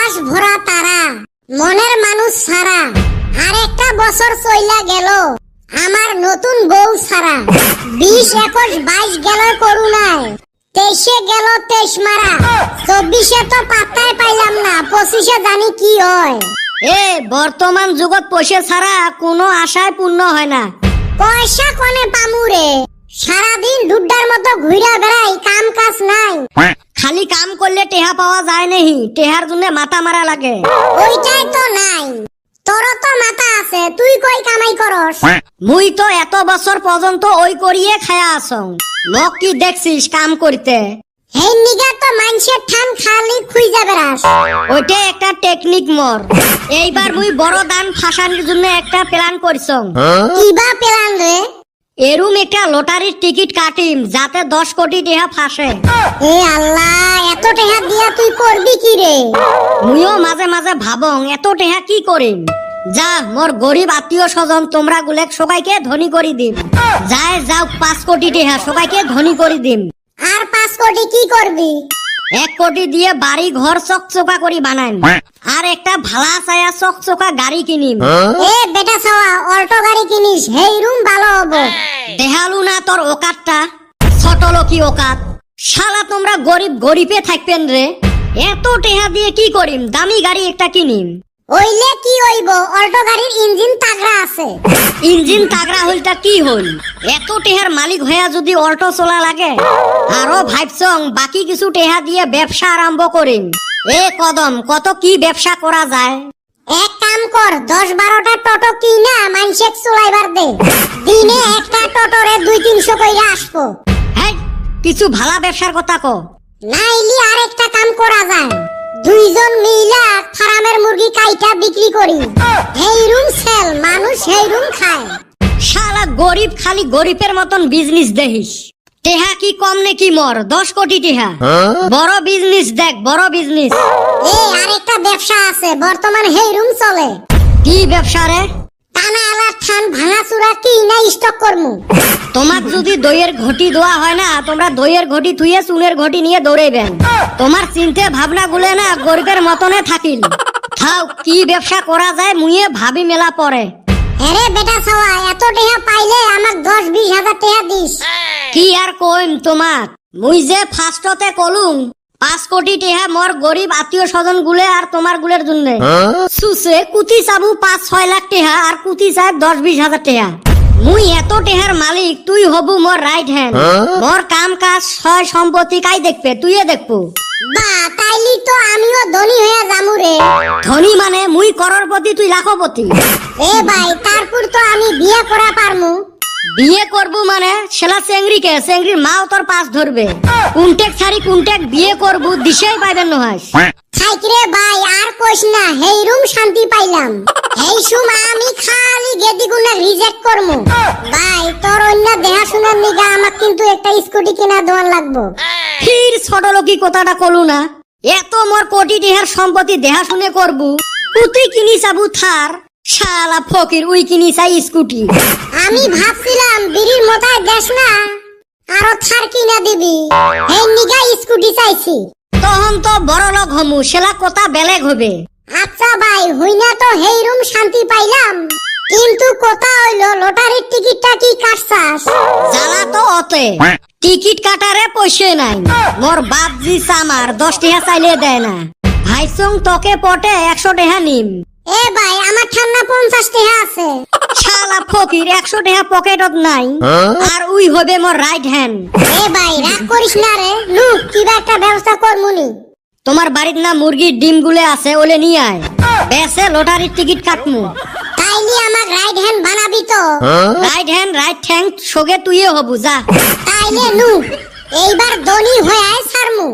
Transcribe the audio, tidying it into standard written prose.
আকাশ ভরা তারা, মনের মানুষ সারা, আর একটা বছর চইলা গেল আমার নতুন বউ সারা। 20, 21, 22 গেল করুণায়, 23-এ গেল 23 মারা, 24-এ তো পাত্তাই পাইলাম না, 25-এ জানি কি হয়। বর্তমান যুগত পয়সা ছাড়া কোনো আশায় পূর্ণ হয় না। পয়সা কোনে পামুরে, সারাদিন ডুড্ডার মতো ঘুরা বেড়াই, কাম কাজ নাই। খালি কাম করলে টেহা পাওয়া যায় নাহি, টেহার জন্য মাথা মারা লাগে। ওইটাই তো নাই, তোর তো মাথা আছে, তুই কই কামাই করস? মুই তো এত বছর পর্যন্ত ওই করিয়ে খায়া আসং, মোক কি দেখছিস কাম করতে? হেই নিগা তো মানুষের ঠান খালি খুইজা বেড়াস। ওইটা একটা টেকনিক মোর। এইবার মুই বড় দান ফাঁসানির জন্য একটা প্ল্যান করছং। কিবা প্ল্যান রে? এরুম একটা লটারির টিকিট কাটিম যাতে 10 কোটি টেহা ফাঁসে। এ আল্লাহ, এত টাকা দিয়া তুই করবি কি রে? মুইও মাঝে মাঝে ভাবং এত টেহা কি করিম। যা মোর গরিব আত্মীয় স্বজন তোমরা গুলেক সবাইকে ধনী করি দিম। যায় যাও 5 কোটি টেহা সবাইকে ধনী করি দিম। আর 5 কোটি কি করবি? 1 কোটি দিয়ে বাড়ি ঘর চকচকা করি বানাইম, আর একটা ভালা ছায়া চকচকা গাড়ি কিনিম। এ বেটা ছাওয়া, অল্টো গাড়ি কিনিস, হেই রুম ভালো হবো। দেখালু না তোর ওকাতটা, ছোট লোকি ওকাত। শালা তোমরা গরিব গরিবে থাকবেন রে। এত টেহা দিয়ে কি করিম, দামি গাড়ি একটা কিনিম। ওইলে কি হইব, অল্টো গাড়ির ইঞ্জিন তাগড়া আছে। ইঞ্জিন তাগড়া হইলটা কি হইল, এত টেহার মালিক হইয়া যদি অল্টো চলা লাগে। আরো ভাবছং বাকি কিছু টেহা দিয়ে ব্যবসা আরম্ভ করিম। কদম, কত কি ব্যবসা করা যায়। এক কাম কর, 10-12টা টোটো কিনা মানুষের চলাইবার দে। দিনে একটা টোটোরে 200-300 কইরা আসবো। হ্যাঁ, কিছু ভালা ব্যবসার কথা ক। নাইলি আরেকটা কাম করা যায়, 2 জন মিলা ফার্মের মুরগি কাইটা বিক্রি করি। হেই রুম সেল, মানুষ হেই রুম খায়। শালা গরিব খালি গরিবের মতন বিজনেস দেখিস। টেহা কি কম নাকি মোর? 10 কোটি টেহা। বড় বিজনেস দেখ, বড় বিজনেস। আরেকটা ব্যবসা আছে, বর্তমান হেই রুম চলে। কি ব্যবসা রে? টানা আলা ঠান ভাঙাচুরা কি না স্টক করমু। তোমাক যদি দইয়ের ঘটি দেওয়া হয় না, তোমরা দইয়ের ঘটি থুয়ে চুনের ঘটি নিয়ে দৌড়াইবেন। তোমার চিন্তা ভাবনা গুলে না গরিবের মতনে থাকিল। খাও কি ব্যবসা করা যায় মুইয়ে ভাবি মেলা পরে। আরে বেটা ছাওয়া, এত টাকা পাইলে আমাক 10-20 হাজার টাকা দিস। কি আর কইম তোমাক, মুই যে ফার্স্টতে কলুম 5 কোটি টেহা মোর গরিব আত্মীয় স্বজন গুলে আর তোমার গুলের জন্য। সুসে কুতি চাবু 5-6 লাখ টেহা আর কুতি চাই 10-20 হাজার টেহা। মুই এত টেহার মালিক, তুই হবু মোর রাইট হ্যান্ড। মোর কাম কাজ সয় সম্পত্তি কাই দেখবে, তুইয়ে দেখবো। বা তাইলি তো আমিও ধনী হয়ে যামু রে। ধনী মানে মুই করোড়পতি, তুই লাখপতি। ভাই, তারপর তো আমি বিয়ে করা পারমু। বিয়ে করবো মানে সেলা চেংড়িকে, চেংড়ির মাও তোর পাশ ধরবে। কুনটেক ছাড়ি কুনটেক বিয়ে করবো, দিশেই পাইবেন নহাস। থাইকরে ভাই, আর কইস না, হেই রুম শান্তি পাইলাম। এই সুমা আমি খালি গেদি গুনা রিজেক্ট করমু। ভাই, তোর অন্য দেখাশোনার নিগা আমাক কিন্তু একটা স্কুটি কিনা দেওয়ার লাগবো। ফির ছোট লোকি কথাটা কলু না। এত মোর কোটি টেহার সম্পত্তি দেখাশুনে করবো, কুতি কিনি চাবু থার। শালা ফকির, উই কিনি চাই স্কুটি। আমি ভাবছিলাম বিড়ির মোতায় দেশ না, আরো থার কিনা দিবি, এই নিগা স্কুটি চাইছি। তখন তো বড় লোক হমু, সেলা কথা বেলেগ হবে। আচ্ছা ভাই, হইনা তো হেই রুম শান্তি পাইলাম, কিন্তু কথা হইলো লটারির টিকিটটা কি কাটছাস? জ্বালা তো অতে, টিকিট কাটারে পয়সা নাই। মোর বাপ জি আমার 10 টাকা চাইলে দেয় না। ভাইসং তোকে পটে 100 টাকা নিম। ভাই, আমার ঠান্ডা 50 টাকা আছে। শালা ফকির, 100 টাকা পকেটত নাই, আর উই হবে মোর রাইট হ্যান্ড। ভাই, রাগ করিস না রে, লুক কিবা একটা ব্যবস্থা করমুনি। তোমার বাড়ির না মুরগির ডিম গুলে আছে, ওলে নিয়ে আয়, বেসে লটারির টিকিট কাটমু। তাইলে আমাক রাইট হ্যান্ড বানাবি তো? রাইট হ্যান্ড রাইট হ্যান্ড সগে তুইয়ে হবু, যা। তাইলে লুক এইবার ধনী হয়ে ছাড়মু।